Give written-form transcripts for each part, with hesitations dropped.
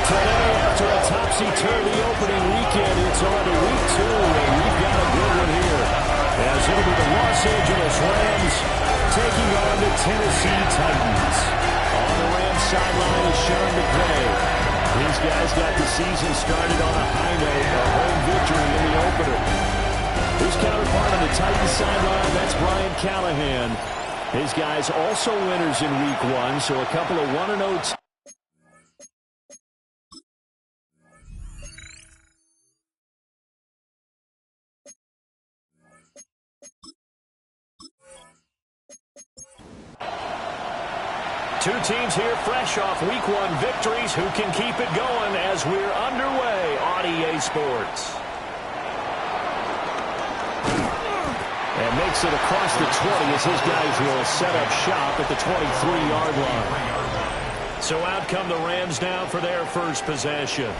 Today, after a topsy-turvy opening weekend, it's on to week 2, and we've got a good one here. As it'll be the Los Angeles Rams taking on the Tennessee Titans. On the Rams sideline is Sean McVay. These guys got the season started on a high note, a home victory in the opener. His counterpart on the Titans sideline, that's Brian Callahan. His guys also winners in week 1, so a couple of 1-0 Two teams here fresh off week 1 victories. Who can keep it going as we're underway on EA Sports? And makes it across the 20 as his guys will set up shop at the 23-yard line. So out come the Rams now for their first possession.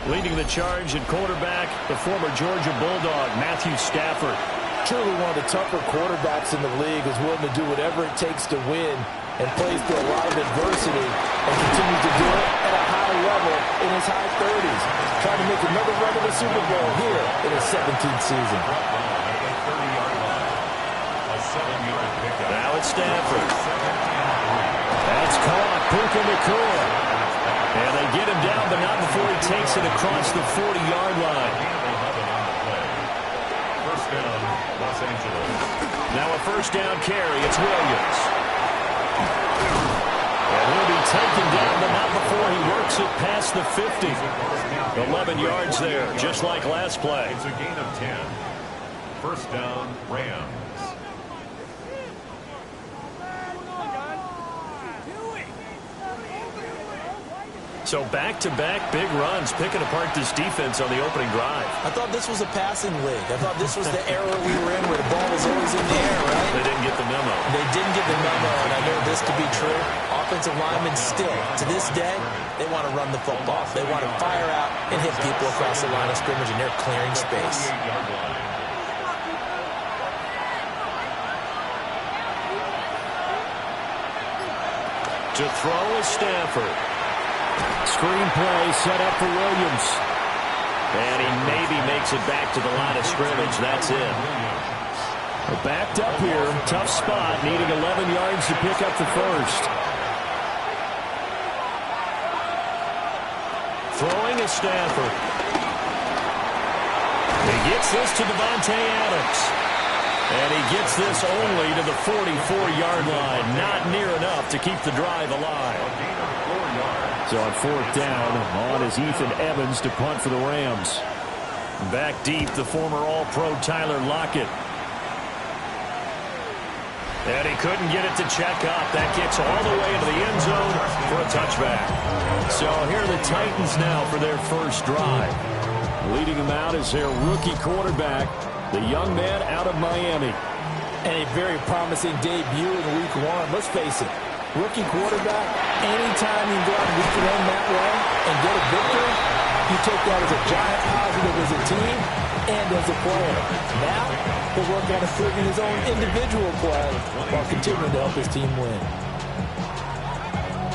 Leading the charge at quarterback, the former Georgia Bulldog, Matthew Stafford. Truly one of the tougher quarterbacks in the league, is willing to do whatever it takes to win and plays through a lot of adversity and continues to do it at a high level in his high 30s. Trying to make another run to the Super Bowl here in his 17th season. Now it's Stafford. That's caught. Puka Nacua. And they get him down, but not before he takes it across the 40-yard line. First down, Los Angeles. Now a first down carry. It's Williams. And he'll be taken down, but not before he works it past the 50. 11 yards there, just like last play. It's a gain of 10. First down, Rams. So back-to-back big runs, picking apart this defense on the opening drive. I thought this was a passing league. I thought this was the era we were in where the ball was always in the air, right? They didn't get the memo. They didn't get the memo, and I know this to be true. Offensive linemen still, to this day, they want to run the football. They want to fire out and hit people across the line of scrimmage, and they're clearing space. To throw is Stafford. Screen play set up for Williams. And he maybe makes it back to the line of scrimmage. That's it. Backed up here. Tough spot. Needing 11 yards to pick up the first. Throwing is Stafford. He gets this to Devontae Adams. And he gets this only to the 44-yard line. Not near enough to keep the drive alive. So on fourth down, on is Ethan Evans to punt for the Rams. Back deep, the former All-Pro Tyler Lockett. And he couldn't get it to check up. That gets all the way into the end zone for a touchback. So here are the Titans now for their first drive. Leading them out is their rookie quarterback, the young man out of Miami. And a very promising debut in week 1. Let's face it, rookie quarterback, anytime you go out and week 1 that way and get a victory, you take that as a giant positive as a team and as a player. Now, he'll work on improving his own individual play while continuing to help his team win.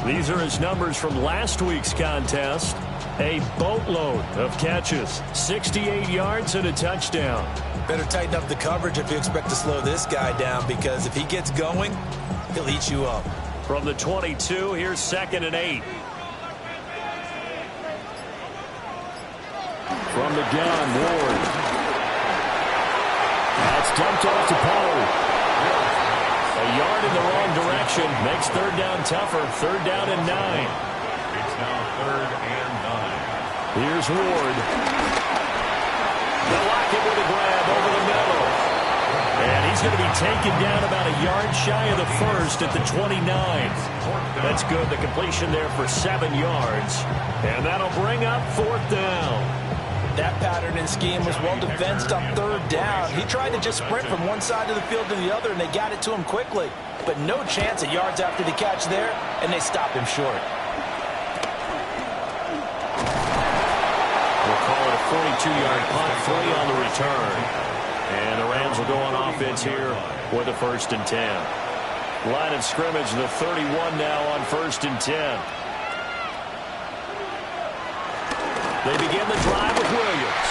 These are his numbers from last week's contest. A boatload of catches, 68 yards and a touchdown. Better tighten up the coverage if you expect to slow this guy down, because if he gets going, he'll eat you up. From the 22, here's 2nd and 8. From the gun, Ward. That's dumped off to Pollard. A yard in the wrong direction makes third down tougher. Third down and 9. It's now 3rd and 9. Here's Ward. The Lockett with a grab over the middle. And he's going to be taken down about a yard shy of the first at the 29. That's good. The completion there for 7 yards. And that'll bring up 4th down. That pattern and scheme was well defensed on 3rd down. He tried to just sprint from one side of the field to the other, and they got it to him quickly. But no chance at yards after the catch there, and they stopped him short. We'll call it a 42-yard punt, 3 on the return. And the Rams will go on offense here with a 1st and 10. Line of scrimmage, the 31 now on 1st and 10. They begin the drive with Williams.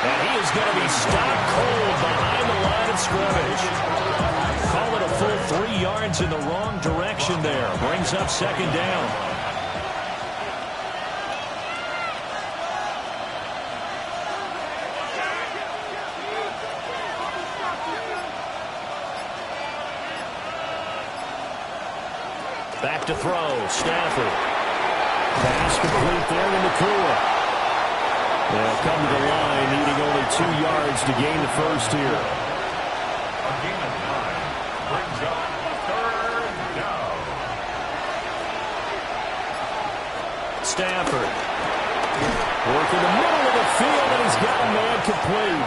And he is going to be stopped cold behind the line of scrimmage. Call it a full 3 yards in the wrong direction there. Brings up second down. Back to throw. Stafford. Pass complete there to Nakua. They'll come to the line, needing only 2 yards to gain the first here. A gain of 9 brings up third down. Stafford. Working the middle of the field, and he's got a man complete.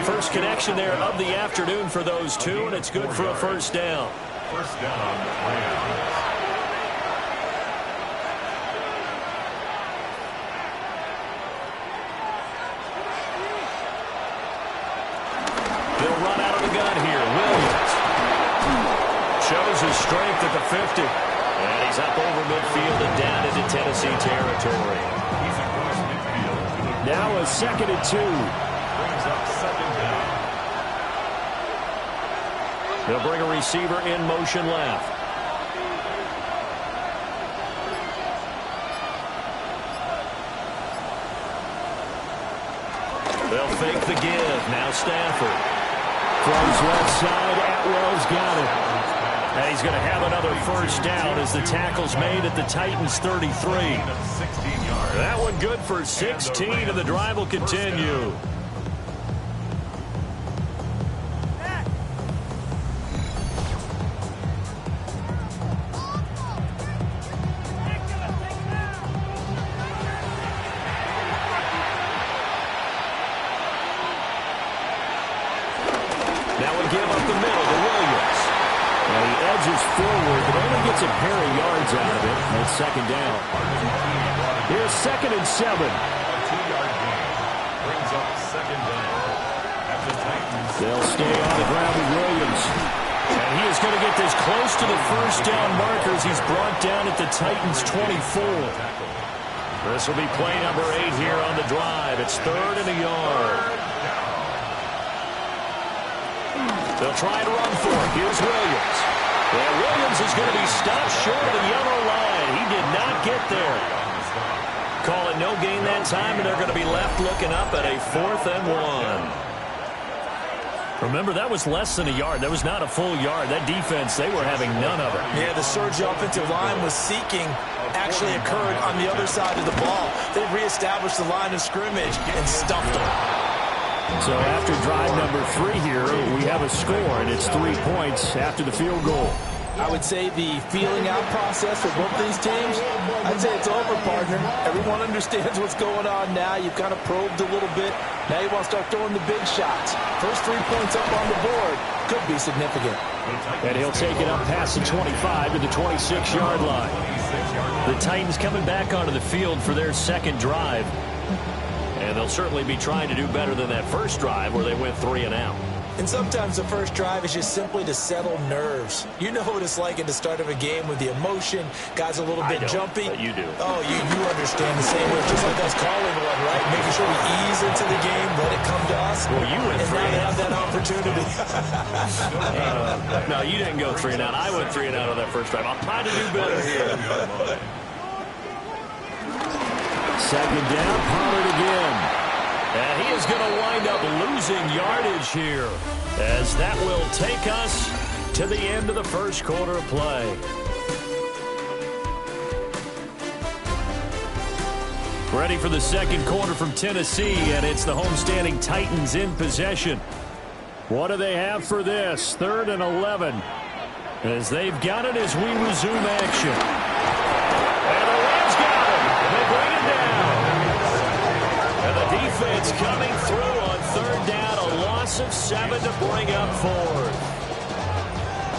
First connection there of the afternoon for those two, and it's good for a first down. First down, Rams. They'll run out of the gun here. Williams shows his strength at the 50. And he's up over midfield and down into Tennessee territory. He's across midfield. Now a 2nd and 2. Brings up second down. They'll bring a receiver in motion left. They'll fake the give. Now Stafford. Throws left side. Atwell's got it. And he's going to have another first down as the tackle's made at the Titans 33. That one good for 16, and the drive will continue. Forward, but only gets a pair of yards out of it. That's second down. Here's 2nd and 7. A 2-yard gain brings up second down. At the Titans. They'll stay on the ground with Williams. And he is going to get this close to the first down markers. He's brought down at the Titans 24. This will be play number 8 here on the drive. It's 3rd and a yard. They'll try to run for it. Here's Williams. Yeah, Williams is going to be stopped short of the yellow line. He did not get there. Call it no gain that time, and they're going to be left looking up at a 4th and 1. Remember, that was less than a yard. That was not a full yard. That defense, they were having none of it. Yeah, the surge offensive line was seeking actually occurred on the other side of the ball. They reestablished the line of scrimmage and stuffed them. So after drive number 3 here, we have a score, and it's 3 points after the field goal. I would say the feeling out process for both these teams, I'd say it's over, partner. Everyone understands what's going on now. You've kind of probed a little bit. Now you want to start throwing the big shots. First 3 points up on the board could be significant. And he'll take it up past the 25 to the 26-yard line. The Titans coming back onto the field for their second drive. And they'll certainly be trying to do better than that first drive where they went 3 and out. And sometimes the first drive is just simply to settle nerves. You know what it's like at the start of a game with the emotion. Guys a little bit jumpy. But you do. Oh, you understand the same way. Just like us calling one, right? Making sure we ease into the game, let it come to us. Well, you went and 3 now and they out. have that opportunity. No, you didn't go 3 and out. I went 3 and out on that first drive. I'll try to do better here. Second down, Pollard again. And he is going to wind up losing yardage here, as that will take us to the end of the first quarter of play. Ready for the second quarter from Tennessee, and it's the homestanding Titans in possession. What do they have for this? 3rd and 11, as they've got it as we resume action. And the Rams got it. They bring it down. And the defense coming through on 3rd down, a loss of 7 to bring up 4th.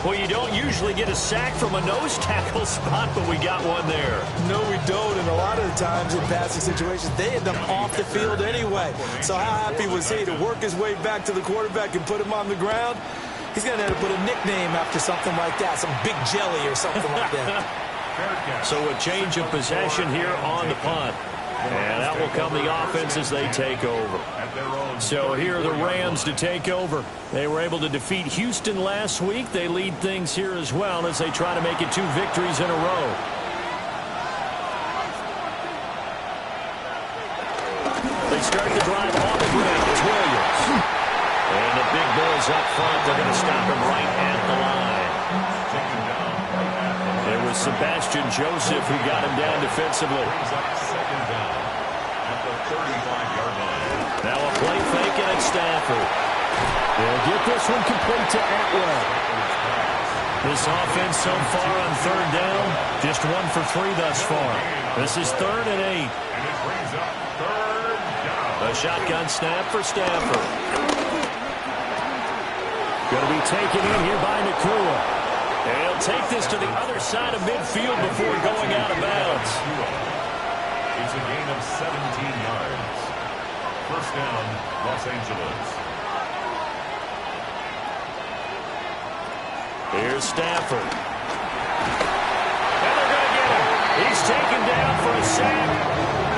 Well, you don't usually get a sack from a nose tackle spot, but we got one there. No, we don't, and a lot of the times in passing situations, they end up off the field anyway. So how happy was he to work his way back to the quarterback and put him on the ground? He's going to have to put a nickname after something like that, some Big Jelly or something like that. So a change of possession here on the punt. And that will come the offense as they take over. So here are the Rams to take over. They were able to defeat Houston last week. They lead things here as well as they try to make it 2 victories in a row. They start the drive on the ground. It's Williams. And the big boys up front, they're going to stop him right at the line. It was Sebastian Joseph who got him down defensively. Second down at the 35-yard line. Now a play fake and it's Stafford. They'll get this one complete to Atwell. This offense so far on 3rd down, just 1 for 3 thus far. This is 3rd and 8. And it brings up 3rd down. A shotgun snap for Stafford. Going to be taken in here by Nakua. And he'll take this to the other side of midfield before going out of bounds. It's a gain of 17 yards. First down, Los Angeles. Here's Stafford. And they're going to get him. He's taken down for a sack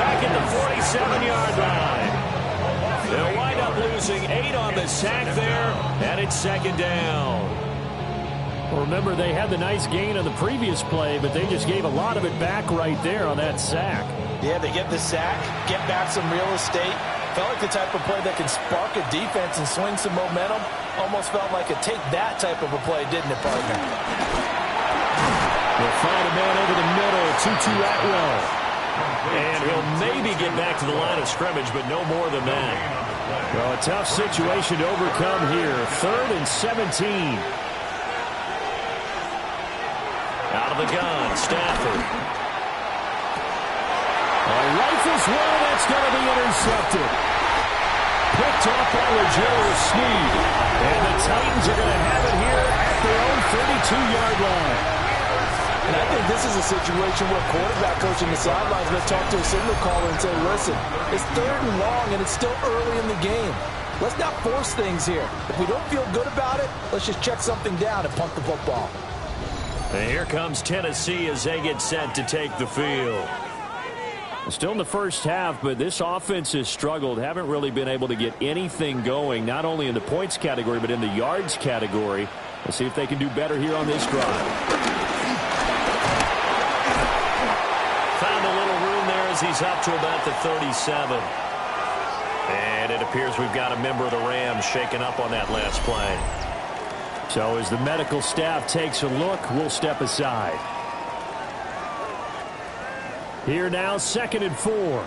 back at the 47-yard line. They'll wind up losing 8 on the sack there, and it's 2nd down. Remember, they had the nice gain on the previous play, but they just gave a lot of it back right there on that sack. Yeah, they get the sack, get back some real estate. Felt like the type of play that can spark a defense and swing some momentum. Almost felt like a take-that type of a play, didn't it, partner? They'll find a man over the middle, 2-2 Atwell. And he'll maybe get back to the line of scrimmage, but no more than that. Well, a tough situation to overcome here. 3rd and 17. Out of the gun, Stafford. Rifles one, that's going to be intercepted. Picked off by Rogelio Sneed. And the Titans are going to have it here at their own 32-yard line. And I think this is a situation where quarterback coach in the sidelines going to talk to a signal caller and say, listen, it's 3rd and long and it's still early in the game. Let's not force things here. If we don't feel good about it, let's just check something down and punt the football. And here comes Tennessee as they get set to take the field. Still in the first half, but this offense has struggled. Haven't really been able to get anything going, not only in the points category, but in the yards category. Let's see if they can do better here on this drive. Found a little room there as he's up to about the 37. And it appears we've got a member of the Rams shaken up on that last play. So as the medical staff takes a look, we'll step aside. Here now, 2nd and 4. Well,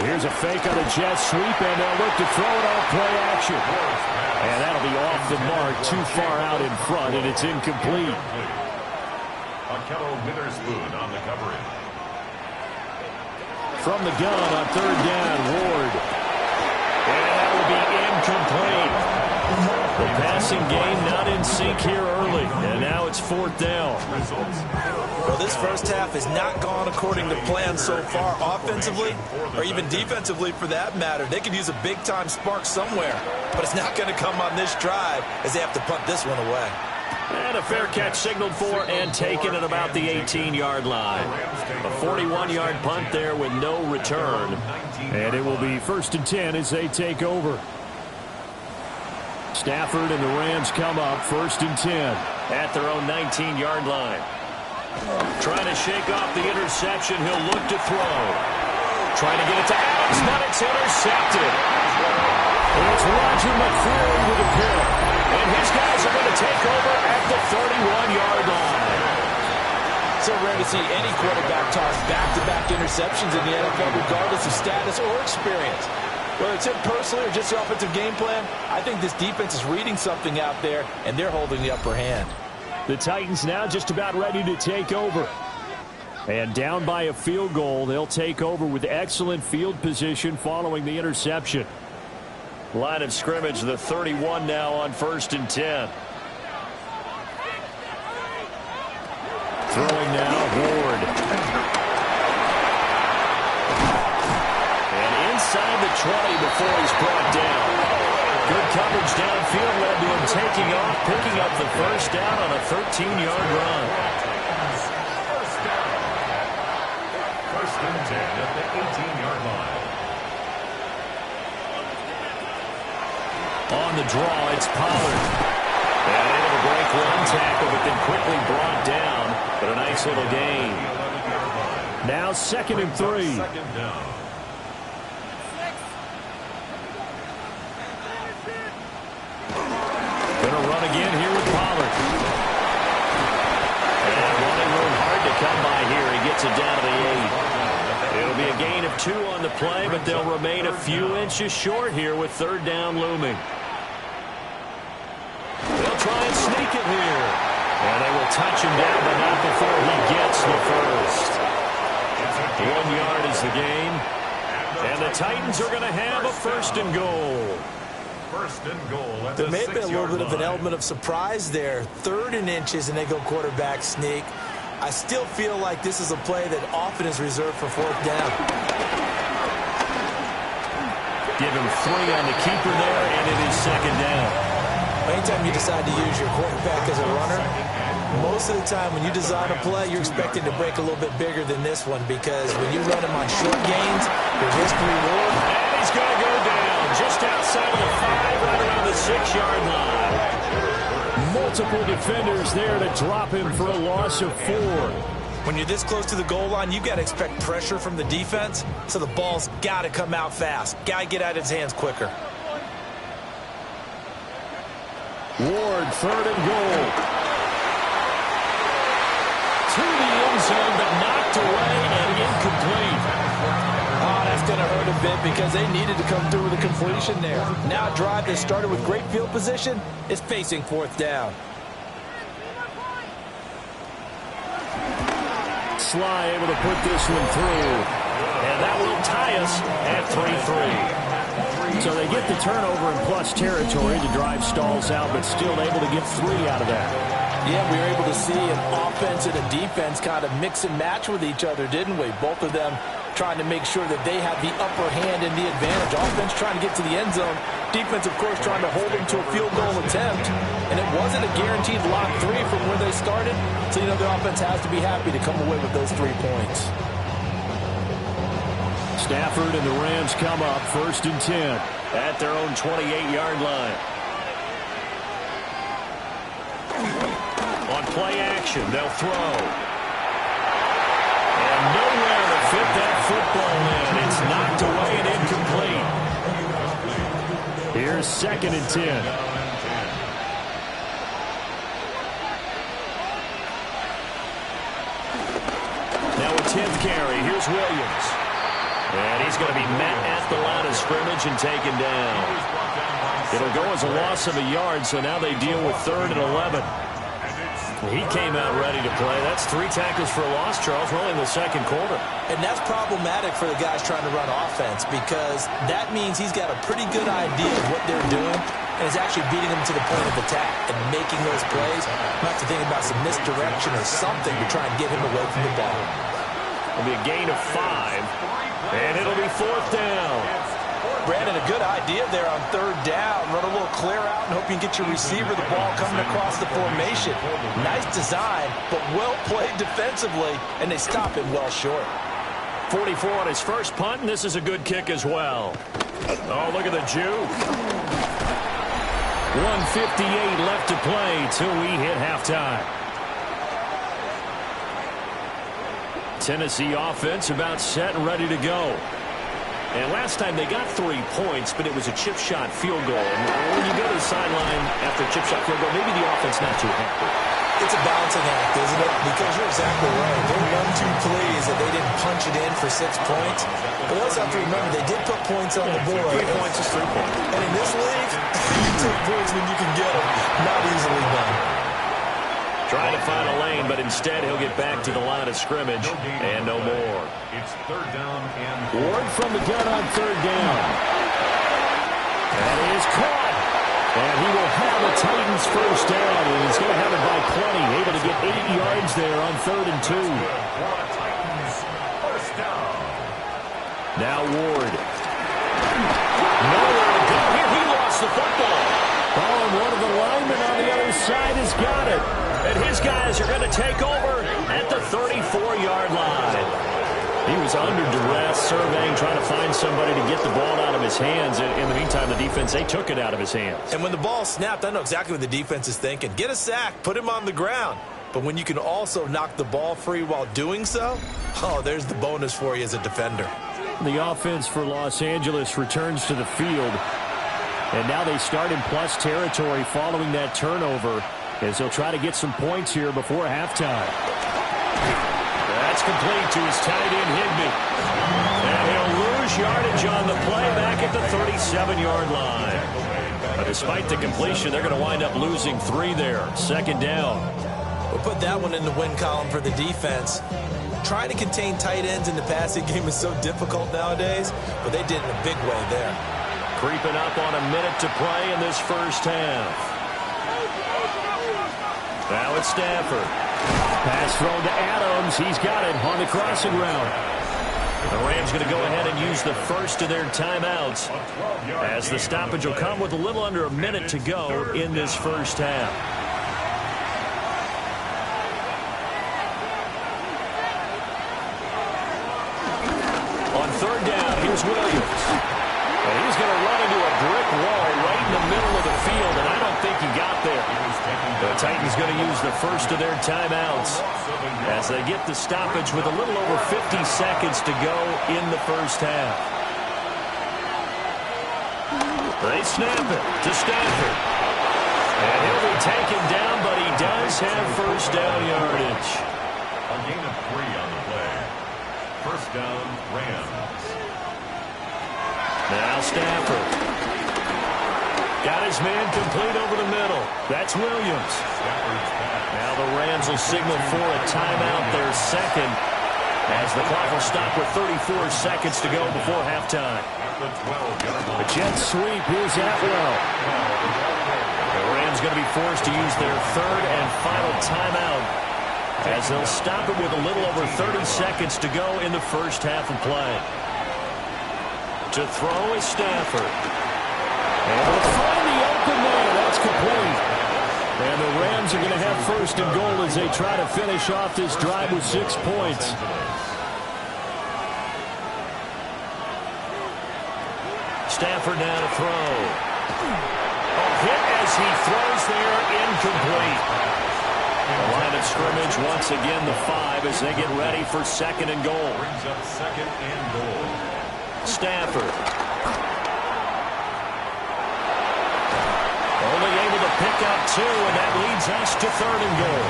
here's a fake on a jet sweep, and they'll look to throw it off play action. And that'll be off the mark, too far out in front, and it's incomplete. Akello Witherspoon on the coverage. From the gun on 3rd down, Ward. And that will be incomplete. The passing game not in sync here early, and now it's 4th down. Well, this first half has not gone according to plan so far offensively, or even defensively for that matter. They could use a big-time spark somewhere, but it's not going to come on this drive as they have to punt this one away. And a fair catch signaled for and taken at about the 18-yard line. A 41-yard punt there with no return. And it will be 1st and 10 as they take over. Stafford and the Rams come up 1st and 10 at their own 19-yard line. Trying to shake off the interception. He'll look to throw. Trying to get it to Adams, but it's intercepted. And it's Roger McCreary with a pick. And his guys are going to take over at the 31-yard line. So rare to see any quarterback toss back-to-back interceptions in the NFL, regardless of status or experience. Whether it's him personally or just the offensive game plan, I think this defense is reading something out there, and they're holding the upper hand. The Titans now just about ready to take over. And down by a field goal, they'll take over with excellent field position following the interception. Line of scrimmage, the 31 now on 1st and 10. Throwing now, Ward. And inside the 20 before he's brought down. Good coverage downfield led to him taking off, picking up the first down on a 13-yard run. First and 10 at the 18-yard line. On the draw, it's Pollard. And able to break one tackle, but then quickly brought down. But a nice little gain. Now 2nd and 3. Second down. Gonna run again here with Pollard. And running room hard to come by here. He gets it down to the 8. It'll be a gain of 2 on the play, but they'll remain a few inches short here with 3rd down looming. They'll try and sneak it here. And they will touch him down, but not before he gets the first. 1 yard is the gain. And the Titans are going to have a 1st and goal. First and goal at There the may have been a little 6-yard bit of an line. element of surprise there. 3rd and inches, and they go quarterback sneak. I still feel like this is a play that often is reserved for 4th down. Give him 3 on the keeper there, and it is 2nd down. Anytime you decide to use your quarterback as a runner, most of the time when you design a play, you're expecting to break a little bit bigger than this one, because when you run him on short gains, the risk-reward. And he's going to go down just outside of the 5, right around the 6-yard line. Multiple defenders there to drop him for a loss of 4. When you're this close to the goal line, you've got to expect pressure from the defense, so the ball's got to come out fast. Got to get out of his hands quicker. Ward, 3rd and goal. To the end zone, but knocked away and incomplete. Oh, that's going to hurt a bit because they needed to come through with a completion there. Now a drive that started with great field position is facing 4th down. Sly able to put this one through. And that will tie us at 3-3. So they get the turnover in plus territory. The drive stalls out, but still able to get 3 out of that. Yeah, we were able to see an offense and a defense kind of mix and match with each other, didn't we? Both of them trying to make sure that they have the upper hand and the advantage. Offense trying to get to the end zone. Defense, of course, trying to hold them to a field goal attempt. And it wasn't a guaranteed lock 3 from where they started. So, you know, the offense has to be happy to come away with those 3 points. Stafford and the Rams come up 1st and 10 at their own 28-yard line. On play action, they'll throw. And nowhere to fit that football in. It's knocked away and incomplete. Here's 2nd and 10. Now a 10th carry. Here's Williams. And he's going to be met at the line of scrimmage and taken down. It'll go as a loss of a yard, so now they deal with 3rd and 11. He came out ready to play. That's 3 tackles for a loss, Charles. We're only in the 2nd quarter. And that's problematic for the guys trying to run offense, because that means he's got a pretty good idea of what they're doing and is actually beating them to the point of attack and making those plays. Not to think about some misdirection or something to try and get him away from the ball. It'll be a gain of 5, and it'll be 4th down. Brandon, a good idea there on 3rd down. Run a little clear out and hope you can get your receiver the ball coming across the formation. Nice design, but well played defensively, and they stop him well short. 44 on his first punt, and this is a good kick as well. Oh, look at the juke. 1:58 left to play till we hit halftime. Tennessee offense about set and ready to go. And last time they got 3 points, but it was a chip shot field goal. And when you go to the sideline after a chip shot field goal, maybe the offense not too happy. It's a balancing act, isn't it? Because you're exactly right. They're 1-2 pleased that they didn't punch it in for 6 points. But also have to remember, they did put points on the board. 3 points is 3 points. And in this league, you take points when you can get them. Not easily done. Trying to find a lane, but instead he'll get back to the line of scrimmage and no more. It's 3rd down and Ward from the gun on 3rd down. And he is caught. And he will have a Titans first down, and he's going to have it by plenty. Able to get 8 yards there on 3rd and 2. Now Ward. Nowhere to go here. He lost the football. Oh, and one of the linemen on the other side has got it. And his guys are going to take over at the 34-yard line. He was under duress, surveying, trying to find somebody to get the ball out of his hands. In the meantime, the defense, they took it out of his hands. And when the ball snapped, I know exactly what the defense is thinking. Get a sack, put him on the ground. But when you can also knock the ball free while doing so, oh, there's the bonus for you as a defender. The offense for Los Angeles returns to the field. And now they start in plus territory following that turnover as they'll try to get some points here before halftime. That's complete to his tight end, Higbee. And he'll lose yardage on the play back at the 37-yard line. But despite the completion, they're going to wind up losing 3 there. Second down. We'll put that one in the win column for the defense. Trying to contain tight ends in the passing game is so difficult nowadays, but they did in a big way there. Creeping up on a minute to play in this first half. Now it's Stafford. Pass thrown to Adams. He's got it on the crossing route. The Rams going to go ahead and use the first of their timeouts as the stoppage will come with a little under a minute to go in this first half. On third down, here's Williams. And he's going to run into a brick wall right in the middle of the field, and I don't think he got there. The Titans going to use the first of their timeouts as they get the stoppage with a little over 50 seconds to go in the first half. They snap it to Stafford. And he'll be taken down, but he does have first down yardage. A gain of 3 on the play. First down, Rams. Now Stafford. Got his man complete over the middle. That's Williams. Now the Rams will signal for a timeout, their second, as the clock will stop with 34 seconds to go before halftime. A jet sweep. Here's Atwell. The Rams going to be forced to use their third and final timeout as they'll stop it with a little over 30 seconds to go in the first half of play. To throw is Stafford. And they'll find the open man. That's complete. And the Rams are going to have first and goal as they try to finish off this drive with 6 points. Stafford now to throw. A hit as he throws there, incomplete. The line of scrimmage once again the 5 as they get ready for second and goal. Brings up second and goal. Stafford. Only able to pick up 2, and that leads us to third and goal.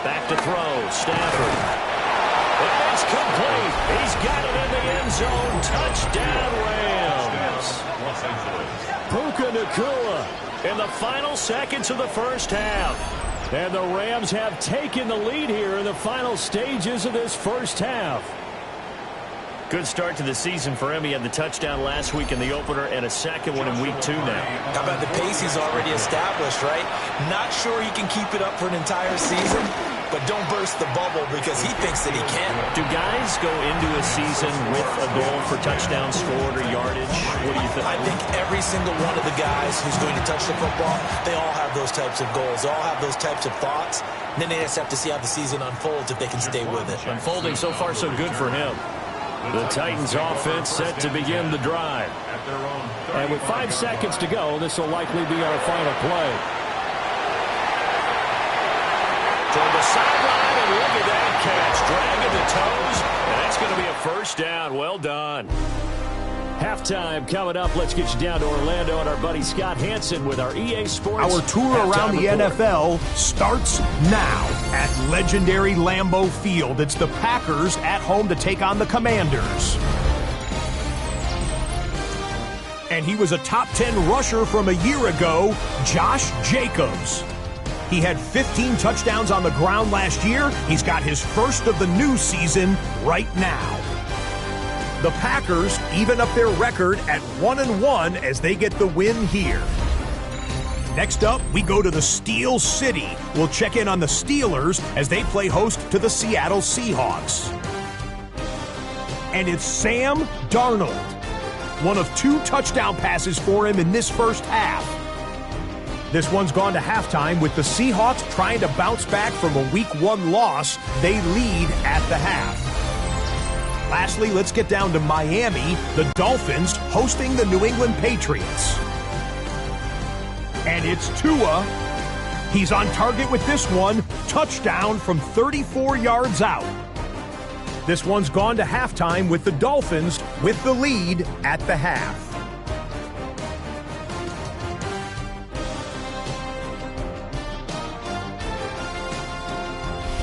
Back to throw, Stafford. It's complete. He's got it in the end zone. Touchdown, Rams. Puka Nacua in the final seconds of the first half. And the Rams have taken the lead here in the final stages of this first half. Good start to the season for him. He had the touchdown last week in the opener and a second one in week 2 now. How about the pace he's already established, right? Not sure he can keep it up for an entire season, but don't burst the bubble because he thinks that he can. Do guys go into a season with a goal for touchdowns scored or yardage? What do you think? I think every single one of the guys who's going to touch the football, they all have those types of goals. They all have those types of thoughts. And then they just have to see how the season unfolds if they can stay with it. Unfolding so far so good for him. The Titans offense set to begin the drive. And with 5 seconds to go, this will likely be our final play. Toward the sideline, and look at that catch. Dragging the toes, and that's going to be a first down. Well done. Halftime coming up. Let's get you down to Orlando and our buddy Scott Hansen with our EA Sports. Our tour around the NFL starts now at legendary Lambeau Field. It's the Packers at home to take on the Commanders. And he was a top 10 rusher from a year ago, Josh Jacobs. He had 15 touchdowns on the ground last year. He's got his first of the new season right now. The Packers even up their record at 1-1 as they get the win here. Next up, we go to the Steel City. We'll check in on the Steelers as they play host to the Seattle Seahawks. and it's Sam Darnold. One of 2 touchdown passes for him in this first half. This one's gone to halftime with the Seahawks trying to bounce back from a Week 1 loss. They lead at the half. Lastly, let's get down to Miami, the Dolphins hosting the New England Patriots. And it's Tua. He's on target with this one. Touchdown from 34 yards out. This one's gone to halftime with the Dolphins with the lead at the half.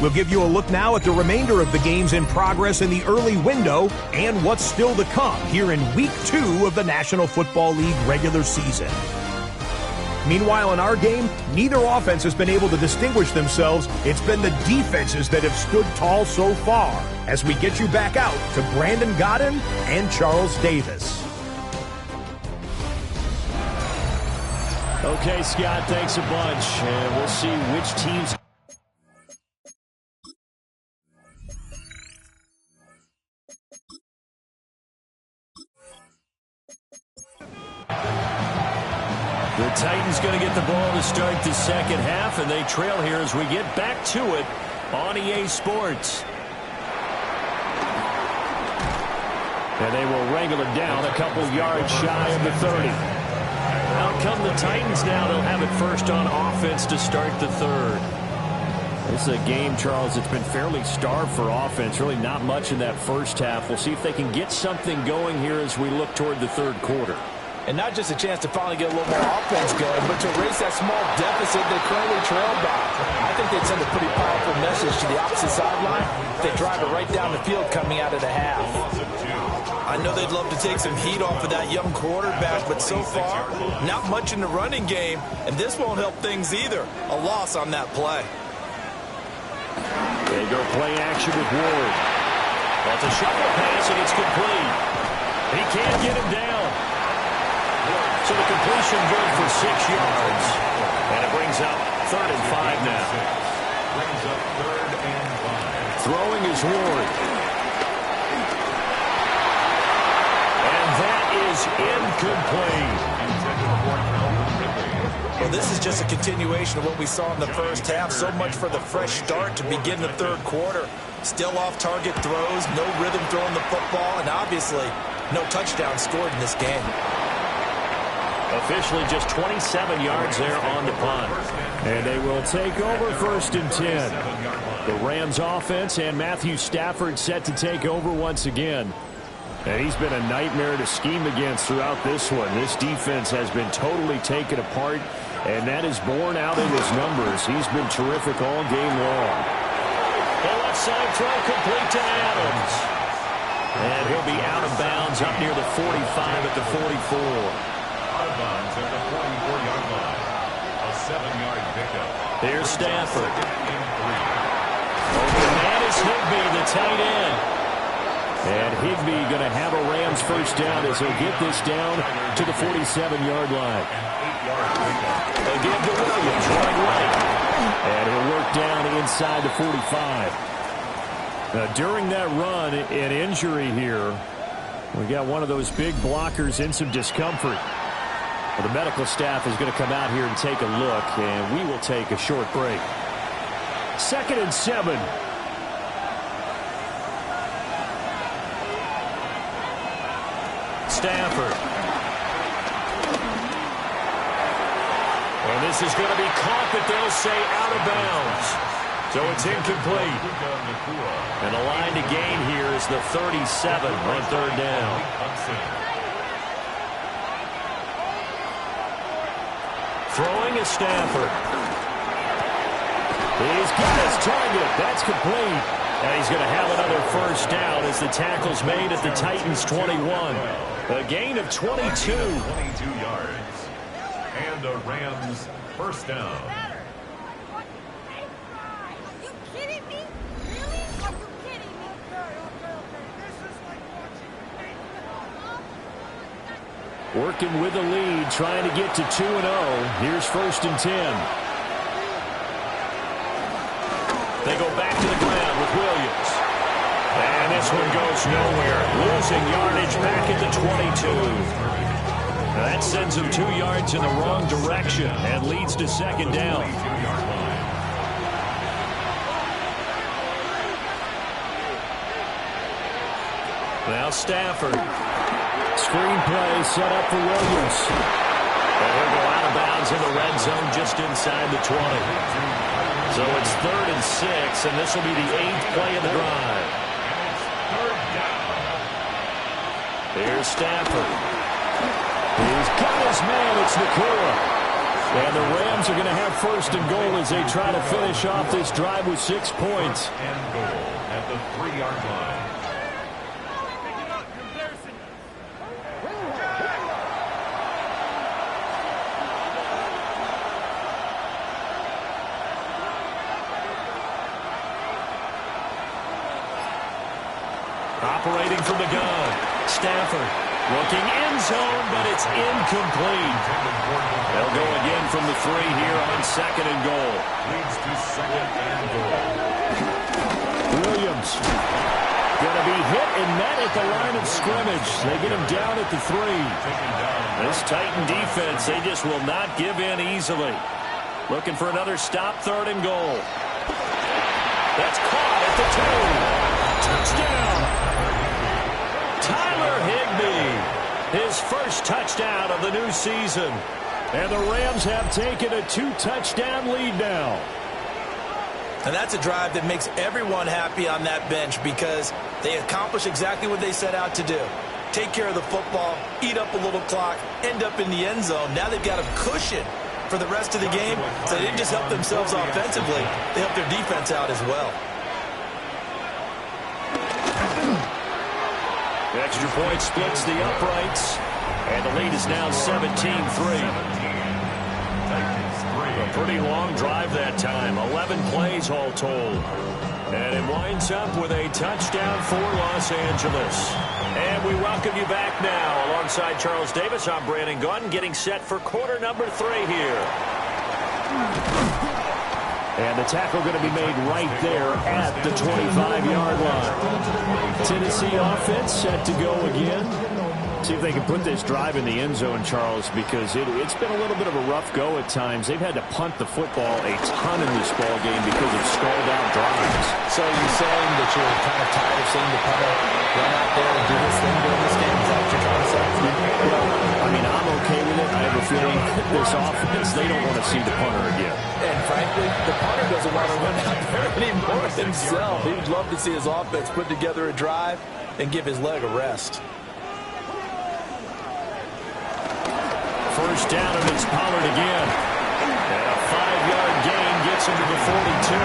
We'll give you a look now at the remainder of the games in progress in the early window and what's still to come here in Week 2 of the National Football League regular season. Meanwhile, in our game, neither offense has been able to distinguish themselves. It's been the defenses that have stood tall so far as we get you back out to Brandon Godden and Charles Davis. Okay, Scott, thanks a bunch. And we'll see which teams... The Titans going to get the ball to start the second half, and they trail here as we get back to it on EA Sports. And they will wrangle it down a couple yards shy of the 30. Out come the Titans now. They'll have it first on offense to start the third. This is a game, Charles, it's been fairly starved for offense. Really not much in that first half. We'll see if they can get something going here as we look toward the third quarter. And not just a chance to finally get a little more offense going, but to erase that small deficit they currently trail by. I think they'd send a pretty powerful message to the opposite sideline if they drive it right down the field coming out of the half. I know they'd love to take some heat off of that young quarterback, but so far, not much in the running game, and this won't help things either. A loss on that play. They go play action with Ward. That's a shuffle pass, and it's complete. He can't get him down. So the completion good for 6 yards. And it brings up 3rd and 5 now. Brings up 3rd and 5. Throwing is Ward. And that is incomplete. Well, this is just a continuation of what we saw in the first half. So much for the fresh start to begin the third quarter. Still off-target throws, no rhythm throwing the football, and obviously no touchdown scored in this game. Officially just 27 yards there on the punt. And they will take over 1st and 10. The Rams offense and Matthew Stafford set to take over once again. And he's been a nightmare to scheme against throughout this one. This defense has been totally taken apart, and that is borne out in his numbers. He's been terrific all game long. The left side throw complete to Adams. And he'll be out of bounds up near the 45 at the 44. Out of bounds at the 44-yard line. A 7-yard pickup. Here's Stafford. The man is Higbee, the tight end. And Higbee going to have a Rams first down as he'll get this down to the 47-yard line. Again to Williams, right. And he'll work down inside the 45. Now, during that run, an injury here. We got one of those big blockers in some discomfort. Well, the medical staff is going to come out here and take a look, and we will take a short break. 2nd and 7. Stafford. And this is going to be caught, but they'll say out of bounds. So it's incomplete. And the line to gain here is the 37 on 3rd down. Throwing is Stafford. He's got his target. That's complete. And he's going to have another first down as the tackle's made at the Titans' 21. A gain of 22. 22 yards. And the Rams first down. Are you kidding me? Really? Are you kidding me? This is like watching. Working with the lead, trying to get to 2-0. Here's 1st and 10. They go back to the ground with Williams. And this this one goes nowhere. Losing yardage back at the 22. That sends him 2 yards in the wrong direction and leads to second down. Now Stafford. Screen play set up for Williams. And he'll go out of bounds in the red zone just inside the 20. So it's 3rd and 6, and this will be the 8th play of the drive. Here's Stafford. He's got his man. It's Nakua. And the Rams are going to have 1st and goal as they try to finish off this drive with 6 points. And goal at the 3-yard line. Operating from the gun. Stafford looking end zone, but it's incomplete. They'll go again from the 3 here on 2nd and goal. Leads to 2nd and goal. Williams going to be hit and met at the line of scrimmage. They get him down at the 3. This Titan defense, they just will not give in easily. Looking for another stop, 3rd and goal. That's caught at the 2. Touchdown. Tyler Higbee, his first touchdown of the new season. And the Rams have taken a 2-touchdown lead now. And that's a drive that makes everyone happy on that bench because they accomplish exactly what they set out to do. Take care of the football, eat up a little clock, end up in the end zone. Now they've got a cushion for the rest of the game. So they didn't just help themselves offensively, they helped their defense out as well. Extra point splits the uprights. And the lead is now 17-3. A pretty long drive that time. 11 plays all told. And it winds up with a touchdown for Los Angeles. And we welcome you back now. Alongside Charles Davis, I'm Brandon Gaudin, getting set for quarter number 3 here. And the tackle going to be made right there at the 25-yard line. Tennessee offense set to go again. See if they can put this drive in the end zone, Charles, because it's been a little bit of a rough go at times. They've had to punt the football a ton in this ball game because of stalled-out drives. So you're saying that you're kind of tired of seeing the punter run out there and do this thing during this game? Is that what you're trying to say? Well, I mean, I'm okay with it. I have a feeling this offense, they don't want to see the punter again. And frankly, the punter doesn't want to run out there anymore himself. He would love to see his offense put together a drive and give his leg a rest. First down, and it's Pollard again. And a 5-yard gain gets him to the 42.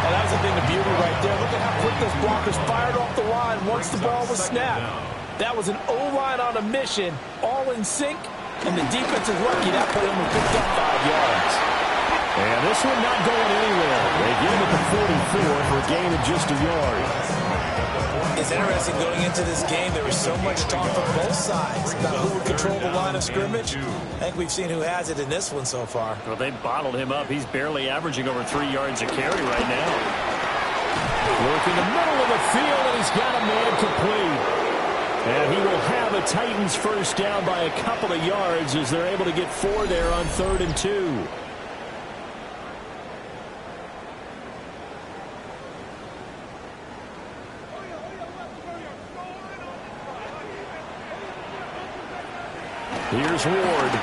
And that was the thing of beauty right there. Look at how quick those blockers fired off the line once the ball was snapped. That was an O-line on a mission, all in sync, and the defense is lucky that put him and picked up 5 yards. And this one not going anywhere. They give him at the 44 for a gain of just a yard. It's interesting going into this game. There was so much talk from both sides about who would control the line of scrimmage. I think we've seen who has it in this one so far. Well, they bottled him up. He's barely averaging over 3 yards a carry right now. Work in the middle of the field, and he's got a man complete. And he will have a Titans first down by a couple of yards as they're able to get 4 there on 3rd and 2. Here's Ward.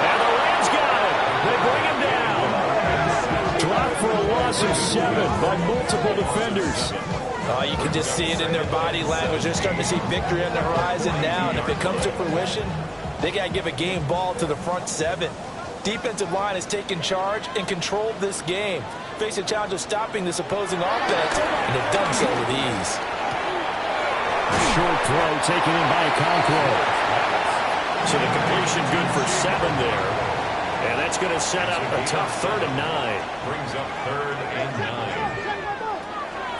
And the Rams got it. They bring him down. Dropped for a loss of 7 by multiple defenders. Oh, you can just see it in their body language. They're starting to see victory on the horizon now. And if it comes to fruition, they got to give a game ball to the front 7. Defensive line has taken charge and controlled this game. Face a challenge of stopping this opposing offense, and they've done so with ease. Short throw taken in by Conquo. So the completion good for 7 there. And that's going to set up a tough 3rd and 9. Brings up 3rd and 9.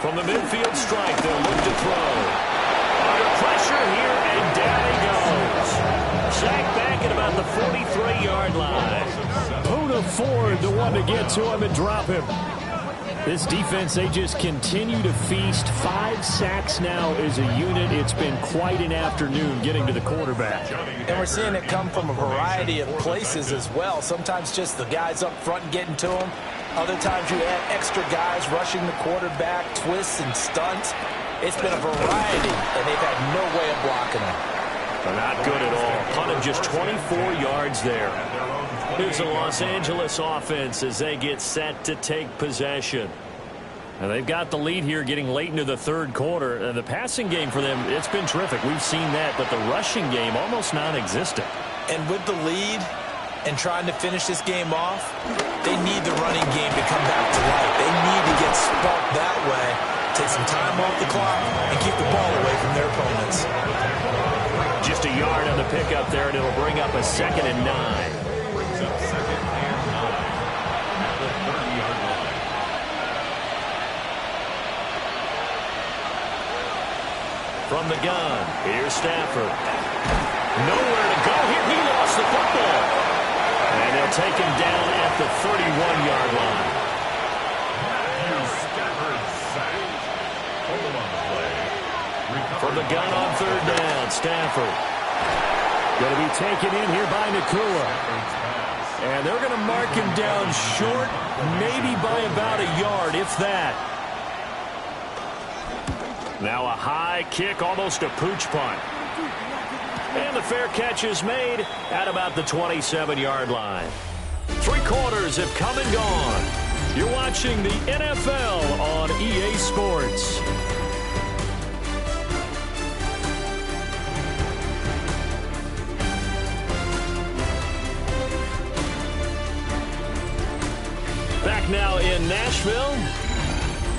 From the midfield strike, they'll look to throw. Under pressure here, and down he goes. Sacked back at about the 43-yard line. Poona Ford, the one to get to him and drop him. This defense, they just continue to feast. 5 sacks now as a unit. It's been quite an afternoon getting to the quarterback. And we're seeing it come from a variety of places as well. Sometimes just the guys up front and getting to them. Other times you add extra guys rushing the quarterback, twists and stunts. It's been a variety, and they've had no way of blocking them. They're not good at all. Punt of just 24 yards there. Here's the Los Angeles offense as they get set to take possession. And they've got the lead here getting late into the third quarter. And the passing game for them, it's been terrific. We've seen that, but the rushing game almost non-existent. And with the lead and trying to finish this game off, they need the running game to come back to life. They need to get sparked that way, take some time off the clock, and keep the ball away from their opponents. Just a yard on the pickup there, and it'll bring up a 2nd and 9. Brings up 2nd and 9 at the 30-yard line. From the gun, here's Stafford. Nowhere to go here. He lost the football. And they'll take him down at the 31-yard line. Stafford sacked. Hold him on the play. From the gun on 3rd down, Stafford. Going to be taken in here by Nakua. And they're going to mark him down short, maybe by about a yard, if that. Now a high kick, almost a pooch punt. And the fair catch is made at about the 27-yard line. 3 quarters have come and gone. You're watching the NFL on EA Sports. Back now in Nashville.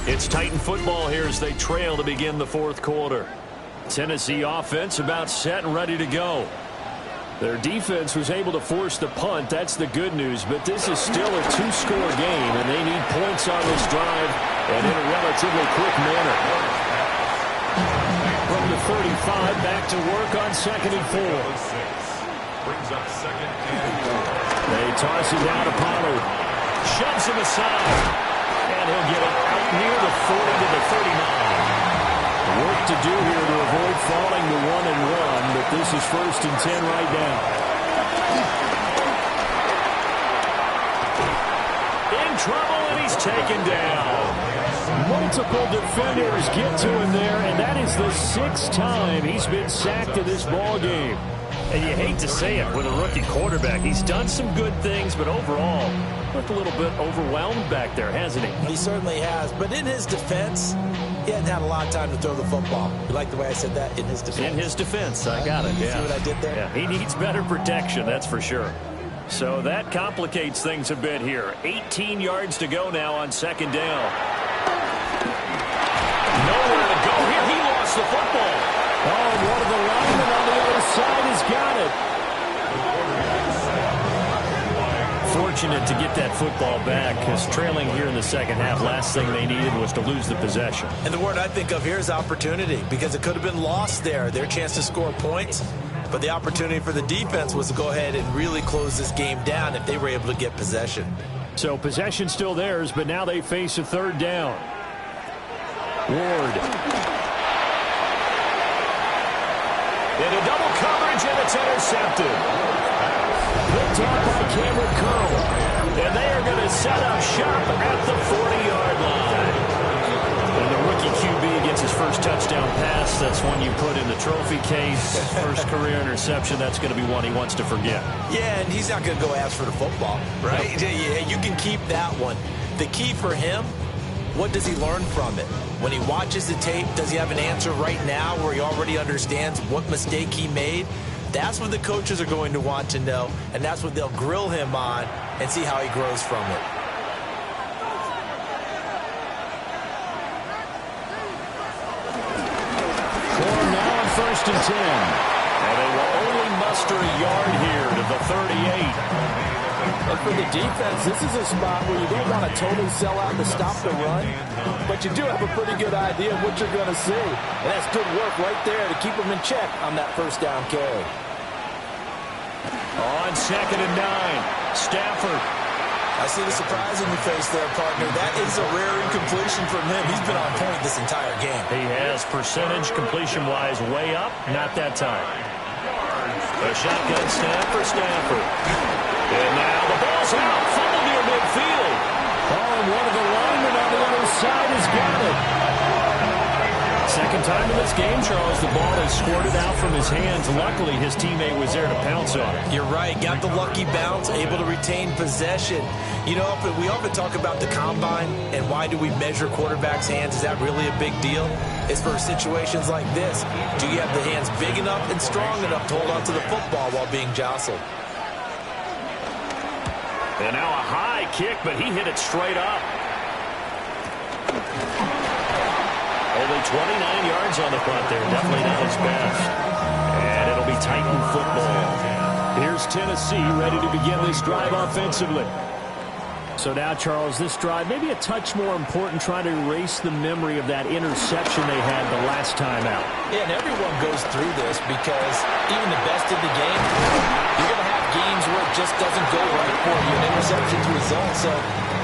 It's Titan football here as they trail to begin the 4th quarter. Tennessee offense about set and ready to go. Their defense was able to force the punt. That's the good news. But this is still a 2-score game, and they need points on this drive and in a relatively quick manner. From the 35, back to work on 2nd and 4. Brings up 2nd and 4. They toss it down to Pollard. Shoves him aside. And he'll get it out near the 40 to the 39. Work to do here to avoid falling to 1-1, but this is 1st and 10 right now. In trouble, and he's taken down. Multiple defenders get to him there, and that is the 6th time he's been sacked in this ball game. And you hate to say it with a rookie quarterback. He's done some good things, but overall, looked a little bit overwhelmed back there, hasn't he? He certainly has. But in his defense, he hadn't had a lot of time to throw the football. You like the way I said that? In his defense. In his defense. I got it. You see what I did there? Yeah, he needs better protection, that's for sure. So that complicates things a bit here. 18 yards to go now on 2nd down. Nowhere to go here. He lost the football. Oh, and one of the linemen on the other side has got it. Fortunate to get that football back, because trailing here in the 2nd half, last thing they needed was to lose the possession. And the word I think of here is opportunity, because it could have been lost there. Their chance to score points, but the opportunity for the defense was to go ahead and really close this game down if they were able to get possession. So possession still theirs, but now they face a 3rd down. Ward. Into double coverage, and it's intercepted. Picked up by Cameron Curl. And they are going to set up shop at the 40-yard line. And the rookie QB gets his first touchdown pass. That's one you put in the trophy case. First career interception, that's going to be one he wants to forget. Yeah, and he's not going to go ask for the football, right? No. Yeah, you can keep that one. The key for him, what does he learn from it? When he watches the tape, does he have an answer right now where he already understands what mistake he made? That's what the coaches are going to want to know, and that's what they'll grill him on and see how he grows from it. Score now on 1st and 10. And they will only muster a yard here to the 38. And for the defense, this is a spot where you don't want to totally sell out to stop the run, but you do have a pretty good idea of what you're going to see. And that's good work right there to keep them in check on that 1st down carry. On 2nd and 9, Stafford. I see the surprise in your face there, partner. That is a rare incompletion from him. He's been on point this entire game. He has percentage completion-wise way up. Not that time. A shotgun snap for Stafford. And now the ball's out. Fumble near midfield. Oh, and one of the linemen on the other side has got it. Second time in this game, Charles, the ball is squirted out from his hands. Luckily, his teammate was there to pounce on it. You're right. Got the lucky bounce, able to retain possession. You know, we often talk about the combine and why do we measure quarterbacks' hands. Is that really a big deal? It's for situations like this. Do you have the hands big enough and strong enough to hold on to the football while being jostled? And now a high kick, but he hit it straight up. Only 29 yards on the punt there. Definitely not his best. And it'll be Titan football. Here's Tennessee ready to begin this drive offensively. So now, Charles, this drive maybe a touch more important, trying to erase the memory of that interception they had the last time out. Yeah, and everyone goes through this because even the best in the game, you're going to have games where it just doesn't go right for you. An interception's result. So,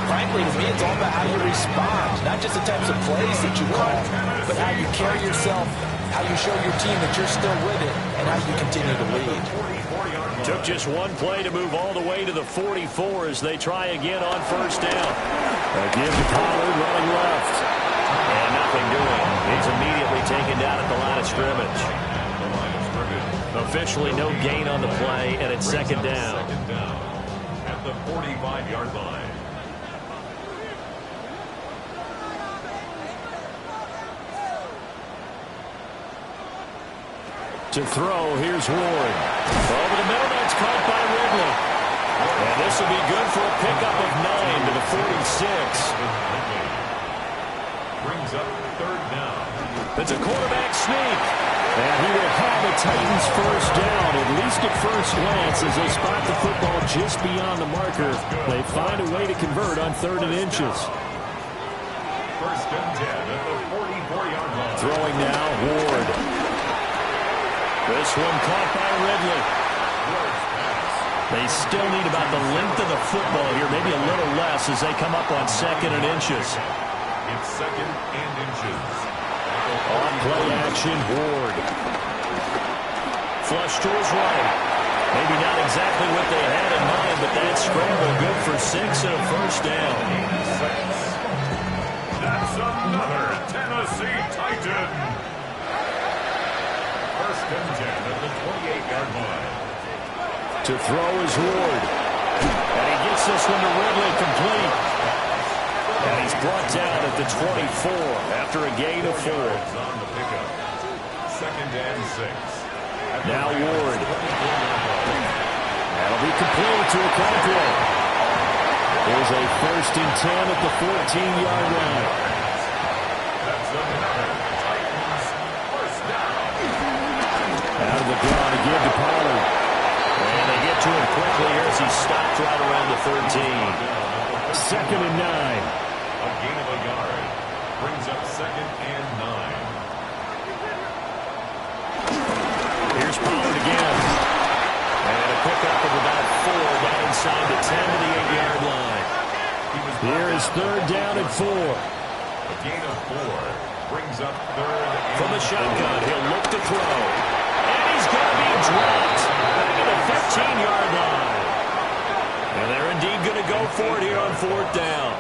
frankly, to me, it's all about how you respond. Not just the types of plays that you call, but how you carry yourself, how you show your team that you're still with it, and how you continue to lead. Took just one play to move all the way to the 44 as they try again on first down. A give to Pollard running left. And nothing doing. He's immediately taken down at the line of scrimmage. Officially no gain on the play, and it's second down. At the 45-yard line. To throw, here's Ward. Over the middle, that's caught by Ridley. And this will be good for a pickup of 9 to the 46. Brings up third down. It's a quarterback sneak. And he will have the Titans first down, at least at first glance, as they spot the football just beyond the marker. They find a way to convert on 3rd and inches. First and 10 at the 44-yard line. Throwing now, Ward. This one caught by Ridley. They still need about the length of the football here, maybe a little less as they come up on 2nd and inches. It's 2nd and inches. On play action, Ward. Flush to his right. Maybe not exactly what they had in mind, but that scramble good for 6 and a first down. That's another Tennessee Titan. First and 10 at the 28-yard line. To throw is Ward. And he gets this one to Ridley complete. And he's brought down at the 24 after a gain of 4. On the pickup. 2nd and 6. Now Ward. That'll be complete to Okonkwo. There's a first and 10 at the 14-yard line. That's another Titans first down. Out of the ground to give to Pollard. And they get to him quickly here as he stopped right around the 13. 2nd and 9. A gain of a yard. Brings up 2nd and 9. Here's Pollard again. And a pickup of about 4 down inside the 10 to the 8-yard line. Here is 3rd down and 4. A gain of 4. Brings up 3rd and From the shotgun, he'll look to throw. And he's going to be dropped back at the 15-yard line. And they're indeed going to go for it here on 4th down.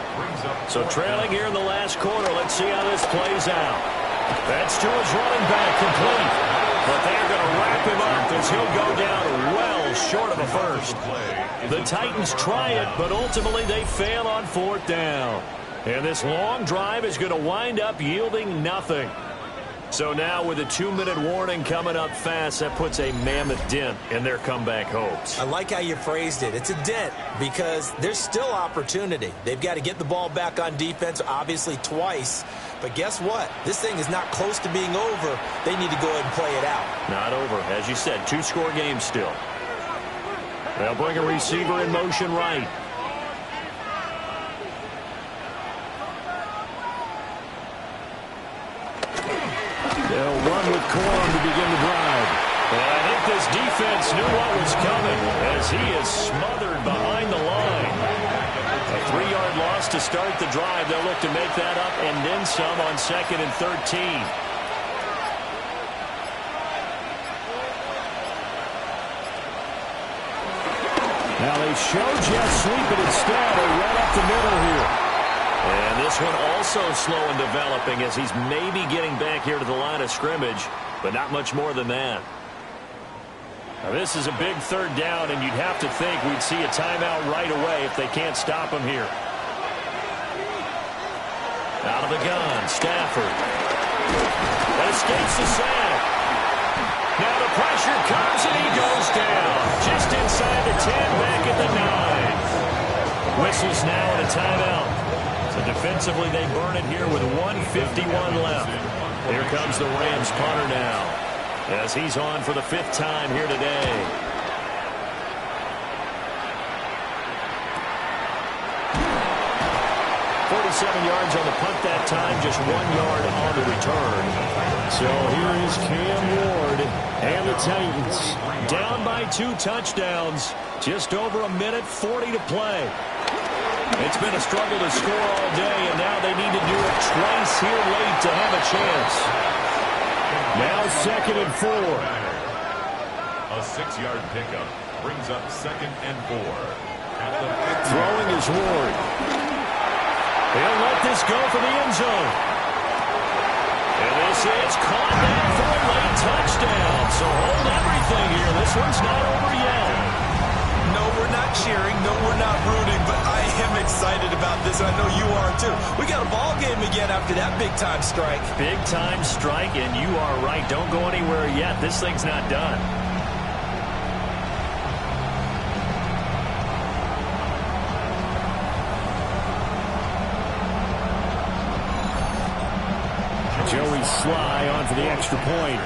So trailing here in the last quarter, let's see how this plays out. That's to his running back, complete. But they're going to wrap him up as he'll go down well short of a first. The Titans try it, but ultimately they fail on 4th down. And this long drive is going to wind up yielding nothing. So now with a 2-minute warning coming up fast, that puts a mammoth dent in their comeback hopes. I like how you phrased it. It's a dent because there's still opportunity. They've got to get the ball back on defense, obviously twice. But guess what? This thing is not close to being over. They need to go ahead and play it out. Not over. As you said, 2-score game still. They'll bring a receiver in motion right. They'll run with Corum to begin the drive. And I think this defense knew what was coming as he is smothered behind the line. 3-yard loss to start the drive. They'll look to make that up and then some on 2nd and 13. Now they show jet sweep, but instead they run up the middle here. And this one also slow in developing as he's maybe getting back here to the line of scrimmage, but not much more than that. Now this is a big 3rd down, and you'd have to think we'd see a timeout right away if they can't stop him here. Out of the gun, Stafford. That escapes the sack. Now the pressure comes, and he goes down. Just inside the 10, back at the 9. Whistles now and a timeout. So defensively, they burn it here with 1:51 left. Here comes the Rams punter now, as he's on for the 5th time here today. Yards on the punt that time, just 1 yard on the return. So here is Cam Ward and the Titans Down by 2 touchdowns. Just over a minute 40 to play. It's been a struggle to score all day, and now they need to do it twice here late to have a chance. Now 2nd and 4. A 6-yard pickup brings up 2nd and 4. Throwing is Ward. He'll let this go for the end zone. And this is caught down for a late touchdown. So hold everything here. This one's not over yet. No, we're not cheering. No, we're not rooting. But I am excited about this. I know you are, too. We got a ball game again after that big-time strike. Big-time strike, and you are right. Don't go anywhere yet. This thing's not done. Joey Sly on for the extra point.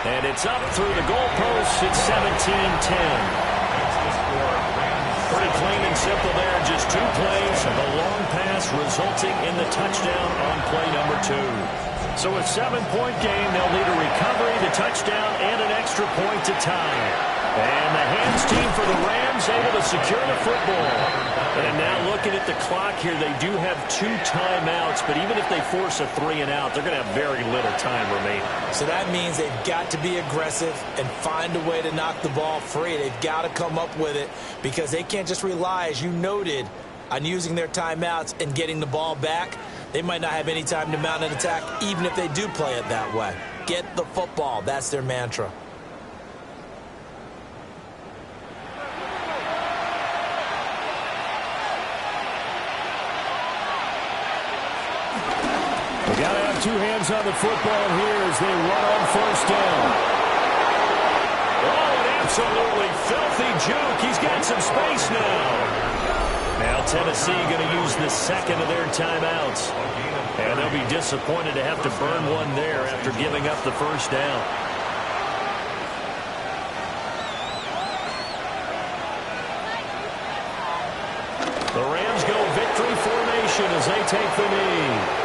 And it's up through the goalposts. It's 17-10. Pretty clean and simple there. Just 2 plays. The long pass resulting in the touchdown on play number 2. So a 7-point game. They'll need a recovery, the touchdown, and an extra point to tie. And the hands team for the Rams able to secure the football. And now looking at the clock here, they do have 2 timeouts, but even if they force a 3 and out, they're going to have very little time remaining. So that means they've got to be aggressive and find a way to knock the ball free. They've got to come up with it because they can't just rely, as you noted, on using their timeouts and getting the ball back. They might not have any time to mount an attack, even if they do play it that way. Get the football. That's their mantra. They got to have 2 hands on the football here as they run on 1st down. Oh, an absolutely filthy juke. He's got some space now. Now Tennessee going to use the 2nd of their timeouts. And they'll be disappointed to have to burn one there after giving up the 1st down. The Rams go victory formation as they take the knee.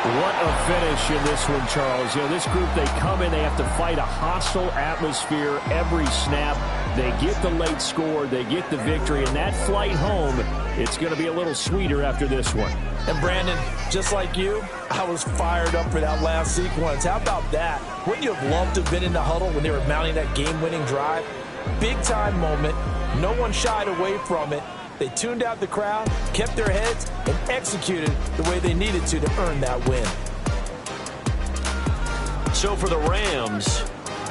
What a finish in this one, Charles. You know, this group, they come in, they have to fight a hostile atmosphere every snap. They get the late score, they get the victory, and that flight home, it's going to be a little sweeter after this one. And Brandon, just like you, I was fired up for that last sequence. How about that? Wouldn't you have loved to have been in the huddle when they were mounting that game-winning drive? Big-time moment. No one shied away from it. They tuned out the crowd, kept their heads, and executed the way they needed to earn that win. So for the Rams,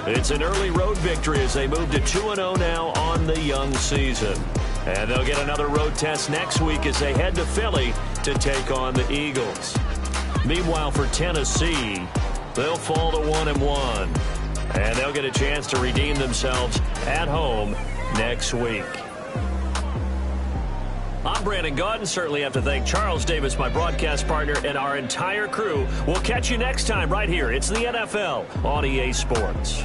it's an early road victory as they move to 2-0 now on the young season. And they'll get another road test next week as they head to Philly to take on the Eagles. Meanwhile, for Tennessee, they'll fall to 1-1. And they'll get a chance to redeem themselves at home next week. I'm Brandon Gaudin. Certainly have to thank Charles Davis, my broadcast partner, and our entire crew. We'll catch you next time right here. It's the NFL on EA Sports.